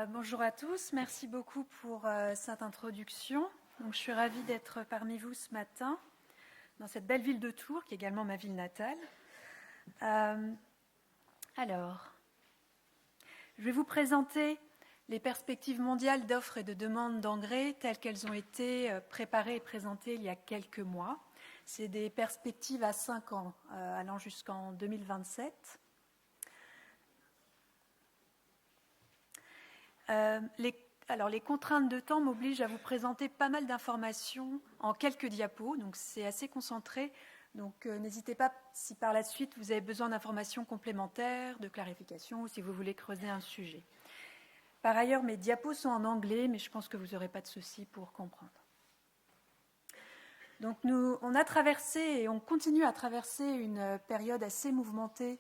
Bonjour à tous, merci beaucoup pour cette introduction. Donc, je suis ravie d'être parmi vous ce matin, dans cette belle ville de Tours, qui est également ma ville natale. Alors, je vais vous présenter les perspectives mondiales d'offres et de demandes d'engrais telles qu'elles ont été préparées et présentées il y a quelques mois. C'est des perspectives à 5 ans, allant jusqu'en 2027. Les contraintes de temps m'obligent à vous présenter pas mal d'informations en quelques diapos, donc c'est assez concentré. Donc n'hésitez pas si par la suite vous avez besoin d'informations complémentaires, de clarifications ou si vous voulez creuser un sujet. Par ailleurs, mes diapos sont en anglais, mais je pense que vous n'aurez pas de souci pour comprendre. Donc on a traversé et on continue à traverser une période assez mouvementée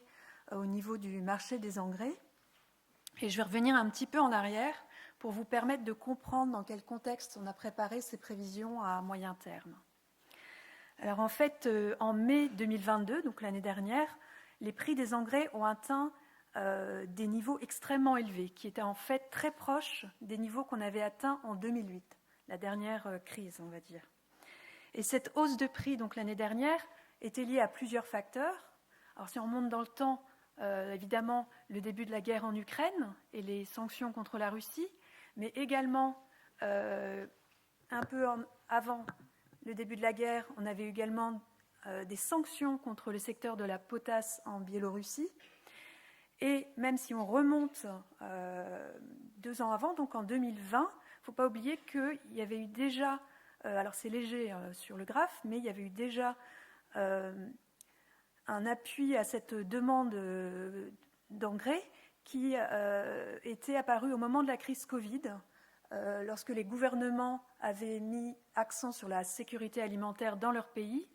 au niveau du marché des engrais. Et je vais revenir un petit peu en arrière pour vous permettre de comprendre dans quel contexte on a préparé ces prévisions à moyen terme. Alors en fait, en mai 2022, donc l'année dernière, les prix des engrais ont atteint des niveaux extrêmement élevés, qui étaient en fait très proches des niveaux qu'on avait atteints en 2008, la dernière crise, on va dire. Et cette hausse de prix, donc l'année dernière, était liée à plusieurs facteurs. Alors si on remonte dans le temps, évidemment, le début de la guerre en Ukraine et les sanctions contre la Russie, mais également, un peu avant le début de la guerre, on avait également des sanctions contre le secteur de la potasse en Biélorussie. Et même si on remonte 2 ans avant, donc en 2020, il ne faut pas oublier qu'il y avait eu déjà, alors c'est léger sur le graphe, mais il y avait eu déjà un appui à cette demande d'engrais qui était apparu au moment de la crise Covid, lorsque les gouvernements avaient mis accent sur la sécurité alimentaire dans leur pays,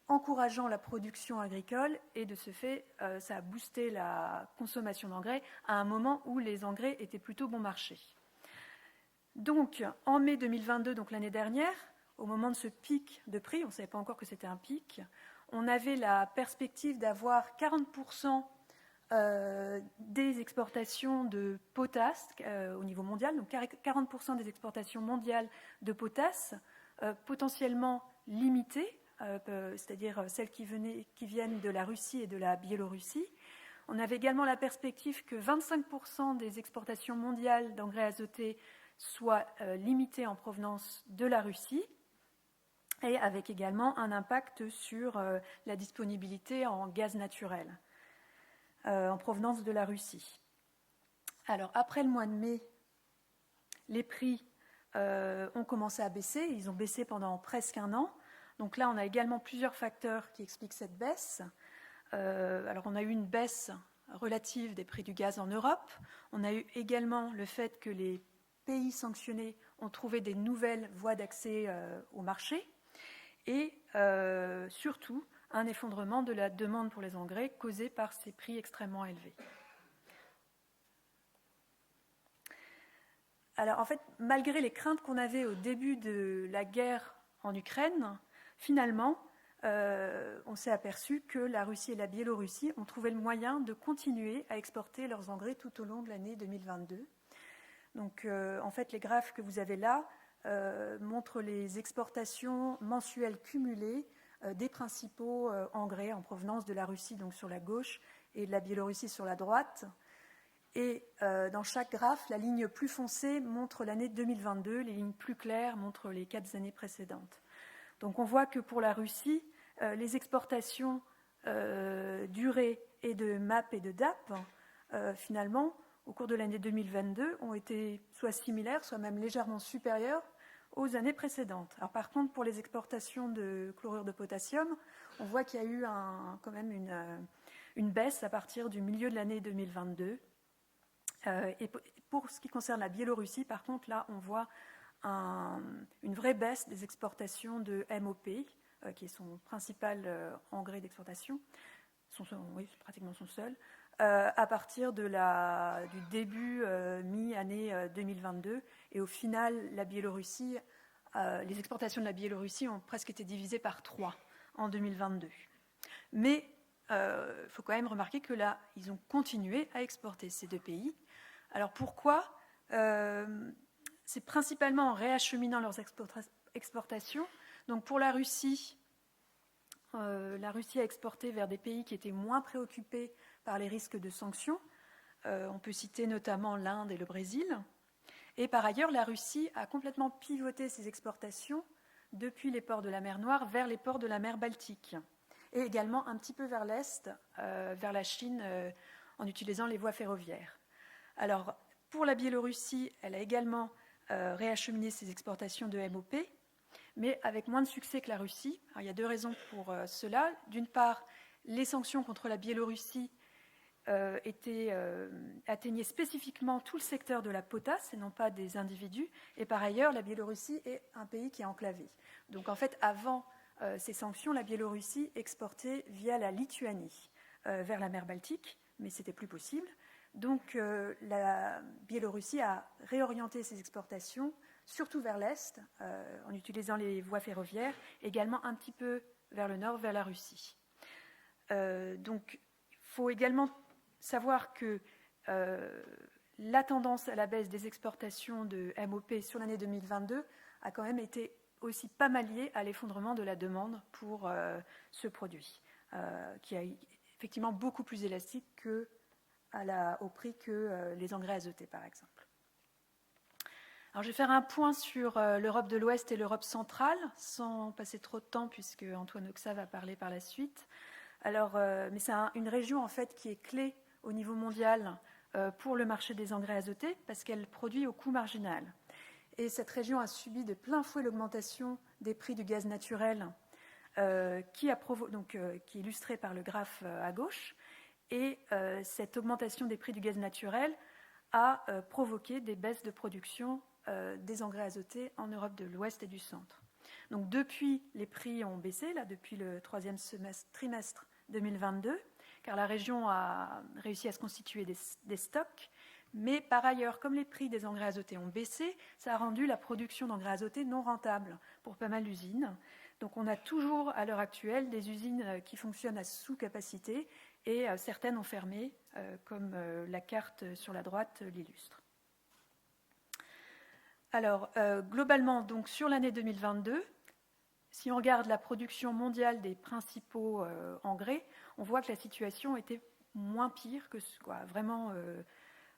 encourageant la production agricole, et de ce fait, ça a boosté la consommation d'engrais à un moment où les engrais étaient plutôt bon marché. Donc, en mai 2022, donc l'année dernière, au moment de ce pic de prix, on ne savait pas encore que c'était un pic, on avait la perspective d'avoir 40% des exportations de potasse au niveau mondial, donc 40% des exportations mondiales de potasse potentiellement limitées, c'est-à-dire celles qui viennent de la Russie et de la Biélorussie. On avait également la perspective que 25% des exportations mondiales d'engrais azotés soient limitées en provenance de la Russie, et avec également un impact sur la disponibilité en gaz naturel en provenance de la Russie. Alors, après le mois de mai, les prix ont commencé à baisser. Ils ont baissé pendant presque un an. Donc là, on a également plusieurs facteurs qui expliquent cette baisse. Alors, on a eu une baisse relative des prix du gaz en Europe. On a eu également le fait que les pays sanctionnés ont trouvé des nouvelles voies d'accès au marché. Et surtout, un effondrement de la demande pour les engrais causé par ces prix extrêmement élevés. Alors, en fait, malgré les craintes qu'on avait au début de la guerre en Ukraine, finalement, on s'est aperçu que la Russie et la Biélorussie ont trouvé le moyen de continuer à exporter leurs engrais tout au long de l'année 2022. Donc, en fait, les graphes que vous avez là montrent les exportations mensuelles cumulées des principaux engrais en provenance de la Russie, donc sur la gauche, et de la Biélorussie sur la droite. Et dans chaque graphe, la ligne plus foncée montre l'année 2022, les lignes plus claires montrent les 4 années précédentes. Donc on voit que pour la Russie, les exportations d'urée et de MAP et de DAP, finalement, au cours de l'année 2022, ont été soit similaires, soit même légèrement supérieures aux années précédentes. Alors par contre, pour les exportations de chlorure de potassium, on voit qu'il y a eu quand même une baisse à partir du milieu de l'année 2022. Et pour ce qui concerne la Biélorussie, par contre, là, on voit une vraie baisse des exportations de MOP, qui est son principal engrais d'exportation, oui, c'est pratiquement son seul, à partir du début mi-année 2022. Et au final, la Biélorussie, les exportations de la Biélorussie ont presque été divisées par 3 en 2022. Mais faut quand même remarquer que là, ils ont continué à exporter, ces deux pays. Alors pourquoi c'est principalement en réacheminant leurs exportations. Donc pour la Russie a exporté vers des pays qui étaient moins préoccupés par les risques de sanctions. On peut citer notamment l'Inde et le Brésil. Et par ailleurs, la Russie a complètement pivoté ses exportations depuis les ports de la mer Noire vers les ports de la mer Baltique. Et également un petit peu vers l'Est, vers la Chine, en utilisant les voies ferroviaires. Alors, pour la Biélorussie, elle a également réacheminé ses exportations de MOP, mais avec moins de succès que la Russie. Alors, il y a deux raisons pour cela. D'une part, les sanctions contre la Biélorussie atteignaient spécifiquement tout le secteur de la potasse et non pas des individus. Et par ailleurs, la Biélorussie est un pays qui est enclavé. Donc en fait, avant ces sanctions, la Biélorussie exportait via la Lituanie vers la mer Baltique, mais ce n'était plus possible. Donc la Biélorussie a réorienté ses exportations, surtout vers l'Est, en utilisant les voies ferroviaires, également un petit peu vers le nord, vers la Russie. Donc il faut également savoir que la tendance à la baisse des exportations de MOP sur l'année 2022 a quand même été aussi pas mal liée à l'effondrement de la demande pour ce produit, qui est effectivement beaucoup plus élastique au prix que les engrais azotés, par exemple. Alors, je vais faire un point sur l'Europe de l'Ouest et l'Europe centrale, sans passer trop de temps, puisque Antoine Oxa va parler par la suite. Alors, mais c'est une région en fait qui est clé au niveau mondial pour le marché des engrais azotés, parce qu'elle produit au coût marginal. Et cette région a subi de plein fouet l'augmentation des prix du gaz naturel, qui est illustrée par le graphe à gauche. Et cette augmentation des prix du gaz naturel a provoqué des baisses de production des engrais azotés en Europe de l'Ouest et du Centre. Donc depuis, les prix ont baissé, là, depuis le troisième trimestre 2022, car la région a réussi à se constituer des stocks. Mais par ailleurs, comme les prix des engrais azotés ont baissé, ça a rendu la production d'engrais azotés non rentable pour pas mal d'usines. Donc on a toujours, à l'heure actuelle, des usines qui fonctionnent à sous-capacité et certaines ont fermé, comme la carte sur la droite l'illustre. Alors, globalement, donc, sur l'année 2022, si on regarde la production mondiale des principaux engrais, on voit que la situation était moins pire que vraiment,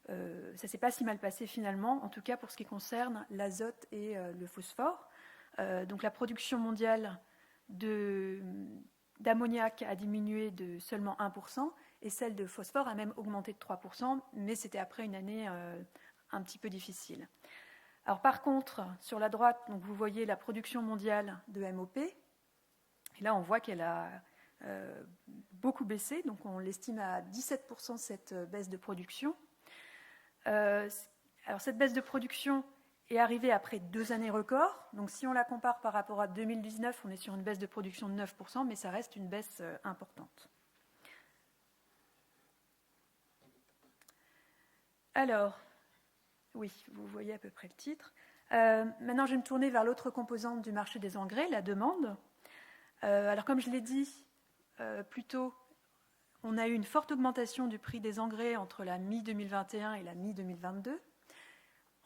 ça ne s'est pas si mal passé finalement, en tout cas pour ce qui concerne l'azote et le phosphore. Donc la production mondiale d'ammoniac a diminué de seulement 1%, et celle de phosphore a même augmenté de 3%, mais c'était après une année un petit peu difficile. Alors par contre, sur la droite, donc vous voyez la production mondiale de MOP, et là on voit qu'elle a beaucoup baissé, donc on l'estime à 17% cette baisse de production. Alors cette baisse de production est arrivée après 2 années records, donc si on la compare par rapport à 2019, on est sur une baisse de production de 9%, mais ça reste une baisse importante. Alors, oui, vous voyez à peu près le titre. Maintenant, je vais me tourner vers l'autre composante du marché des engrais, la demande. Alors, comme je l'ai dit plus tôt, on a eu une forte augmentation du prix des engrais entre la mi-2021 et la mi-2022.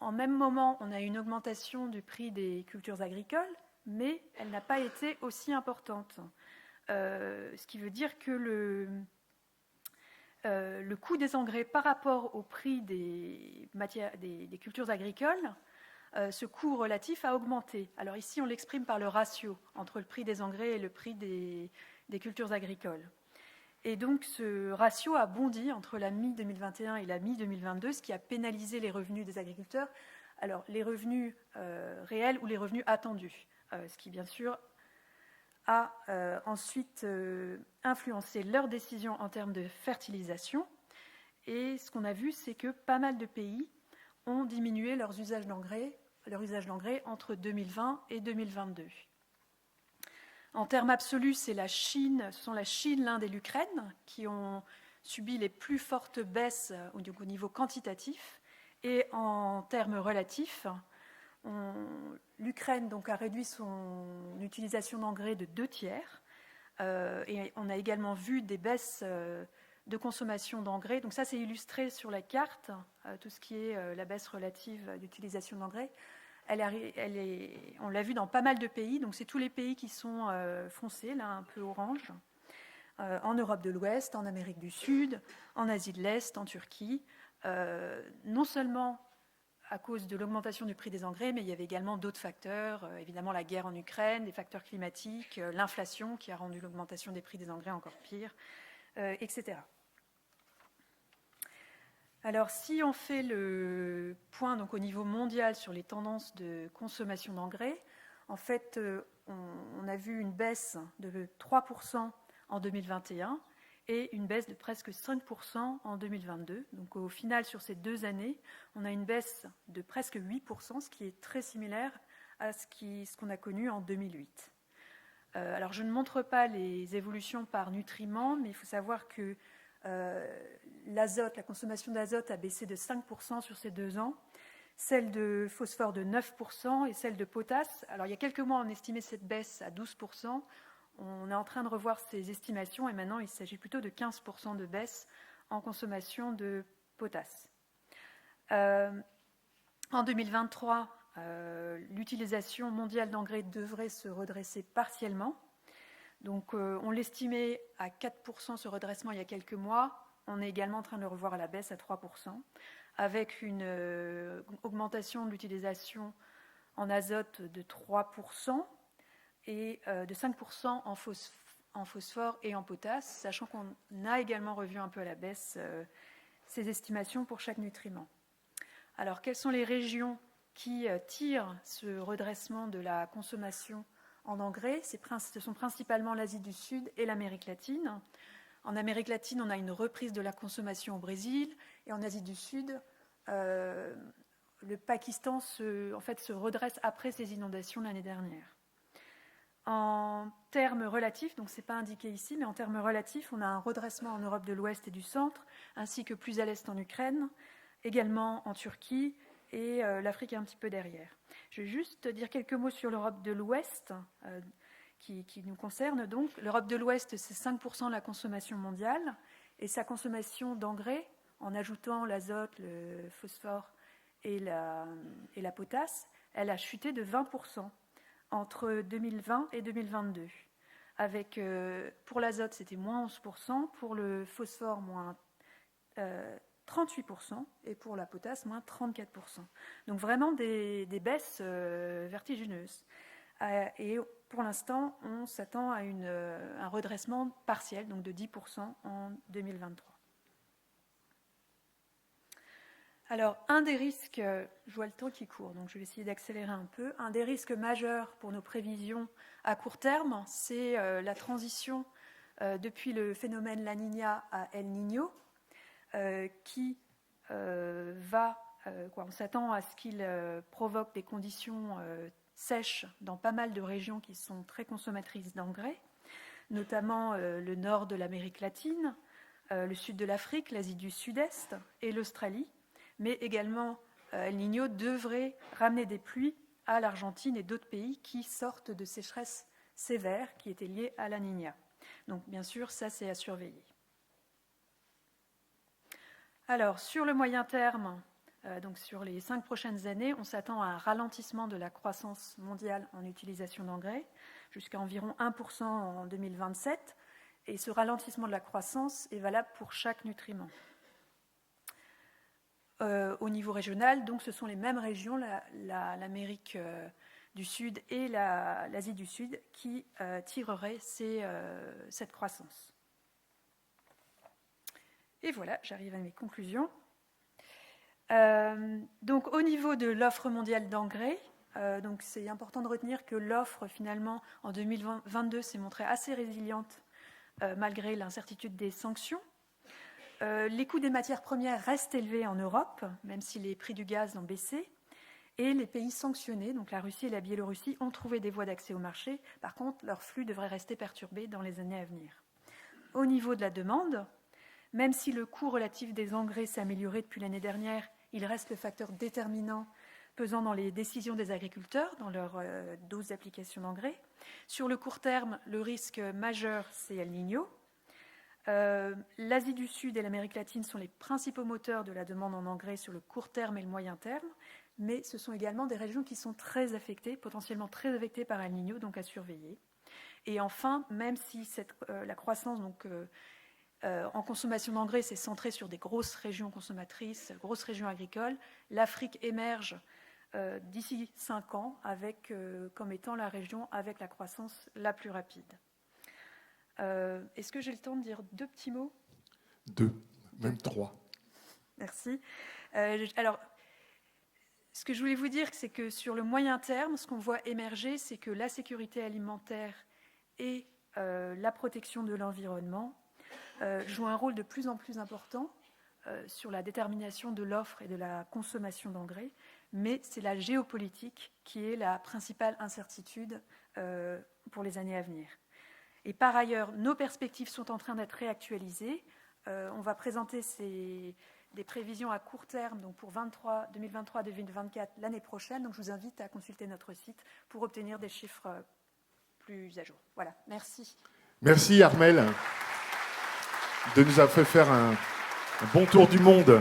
En même moment, on a eu une augmentation du prix des cultures agricoles, mais elle n'a pas été aussi importante. Ce qui veut dire que le coût des engrais par rapport au prix des cultures agricoles, ce coût relatif a augmenté. Alors ici, on l'exprime par le ratio entre le prix des engrais et le prix des cultures agricoles. Et donc, ce ratio a bondi entre la mi-2021 et la mi-2022, ce qui a pénalisé les revenus des agriculteurs. Alors, les revenus réels ou les revenus attendus, ce qui, bien sûr, a ensuite influencé leurs décisions en termes de fertilisation. Et ce qu'on a vu, c'est que pas mal de pays ont diminué leur usage d'engrais entre 2020 et 2022. En termes absolus, ce sont la Chine, l'Inde et l'Ukraine qui ont subi les plus fortes baisses au niveau quantitatif. Et en termes relatifs, l'Ukraine donc, a réduit son utilisation d'engrais de 2 tiers, Et on a également vu des baisses de consommation d'engrais. Donc ça, c'est illustré sur la carte, tout ce qui est la baisse relative d'utilisation d'engrais. On l'a vu dans pas mal de pays, donc c'est tous les pays qui sont foncés, là un peu orange, en Europe de l'Ouest, en Amérique du Sud, en Asie de l'Est, en Turquie, non seulement à cause de l'augmentation du prix des engrais, mais il y avait également d'autres facteurs, évidemment la guerre en Ukraine, des facteurs climatiques, l'inflation qui a rendu l'augmentation des prix des engrais encore pire, etc. Alors, si on fait le point donc, au niveau mondial sur les tendances de consommation d'engrais, en fait, on a vu une baisse de 3% en 2021 et une baisse de presque 5% en 2022. Donc, au final, sur ces 2 années, on a une baisse de presque 8%, ce qui est très similaire à ce qu'on a connu en 2008. Alors, je ne montre pas les évolutions par nutriments, mais il faut savoir que l'azote, la consommation d'azote a baissé de 5% sur ces 2 ans, celle de phosphore de 9% et celle de potasse. Alors il y a quelques mois, on estimait cette baisse à 12%. On est en train de revoir ces estimations et maintenant il s'agit plutôt de 15% de baisse en consommation de potasse. En 2023, l'utilisation mondiale d'engrais devrait se redresser partiellement. Donc, on l'estimait à 4% ce redressement il y a quelques mois. On est également en train de le revoir à la baisse à 3%, avec une augmentation de l'utilisation en azote de 3% et de 5% en phosphore et en potasse, sachant qu'on a également revu un peu à la baisse ces estimations pour chaque nutriment. Alors, quelles sont les régions qui tirent ce redressement de la consommation en engrais? Ce sont principalement l'Asie du Sud et l'Amérique latine. En Amérique latine, on a une reprise de la consommation au Brésil, et en Asie du Sud, le Pakistan se redresse après ces inondations l'année dernière. En termes relatifs, donc ce n'est pas indiqué ici, mais en termes relatifs, on a un redressement en Europe de l'Ouest et du Centre, ainsi que plus à l'Est en Ukraine, également en Turquie, et l'Afrique est un petit peu derrière. Je vais juste dire quelques mots sur l'Europe de l'Ouest, qui nous concerne donc. L'Europe de l'Ouest, c'est 5% de la consommation mondiale, et sa consommation d'engrais, en ajoutant l'azote, le phosphore et la potasse, elle a chuté de 20% entre 2020 et 2022. Avec, pour l'azote, c'était moins 11%, pour le phosphore, moins 38%, et pour la potasse, moins 34%. Donc vraiment des baisses vertigineuses. Et pour l'instant, on s'attend à un redressement partiel, donc de 10% en 2023. Alors, un des risques, je vois le temps qui court, donc je vais essayer d'accélérer un peu. Un des risques majeurs pour nos prévisions à court terme, c'est la transition depuis le phénomène La Niña à El Niño, qui on s'attend à ce qu'il provoque des conditions sèches dans pas mal de régions qui sont très consommatrices d'engrais, notamment le nord de l'Amérique latine, le sud de l'Afrique, l'Asie du Sud-Est et l'Australie. Mais également, El Niño devrait ramener des pluies à l'Argentine et d'autres pays qui sortent de sécheresses sévères qui étaient liées à La Niña. Donc, bien sûr, ça, c'est à surveiller. Alors, sur le moyen terme, donc sur les 5 prochaines années, on s'attend à un ralentissement de la croissance mondiale en utilisation d'engrais, jusqu'à environ 1% en 2027. Et ce ralentissement de la croissance est valable pour chaque nutriment. Au niveau régional, donc ce sont les mêmes régions, l'Amérique du Sud et l'Asie du Sud, qui tireraient cette croissance. Et voilà, j'arrive à mes conclusions. Donc au niveau de l'offre mondiale d'engrais, donc c'est important de retenir que l'offre finalement en 2022 s'est montrée assez résiliente malgré l'incertitude des sanctions. Les coûts des matières premières restent élevés en Europe, même si les prix du gaz ont baissé. Et les pays sanctionnés, donc la Russie et la Biélorussie, ont trouvé des voies d'accès au marché. Par contre, leur flux devrait rester perturbé dans les années à venir. Au niveau de la demande, même si le coût relatif des engrais s'est amélioré depuis l'année dernière, il reste le facteur déterminant pesant dans les décisions des agriculteurs, dans leur dose d'application d'engrais. Sur le court terme, le risque majeur, c'est El Niño. L'Asie du Sud et l'Amérique latine sont les principaux moteurs de la demande en engrais sur le court terme et le moyen terme, mais ce sont également des régions qui sont très affectées, potentiellement très affectées par El Niño, donc à surveiller. Et enfin, même si la croissance en consommation d'engrais s'est centrée sur des grosses régions consommatrices, grosses régions agricoles, l'Afrique émerge d'ici 5 ans comme étant la région avec la croissance la plus rapide. Est-ce que j'ai le temps de dire 2 petits mots ? 2, même 3. Merci. Alors, ce que je voulais vous dire, c'est que sur le moyen terme, ce qu'on voit émerger, c'est que la sécurité alimentaire et la protection de l'environnement jouent un rôle de plus en plus important sur la détermination de l'offre et de la consommation d'engrais, mais c'est la géopolitique qui est la principale incertitude pour les années à venir. Et par ailleurs, nos perspectives sont en train d'être réactualisées. On va présenter des prévisions à court terme, donc pour 2023-2024 l'année prochaine. Donc je vous invite à consulter notre site pour obtenir des chiffres plus à jour. Voilà, merci. Merci Armelle de nous avoir fait faire un bon tour du monde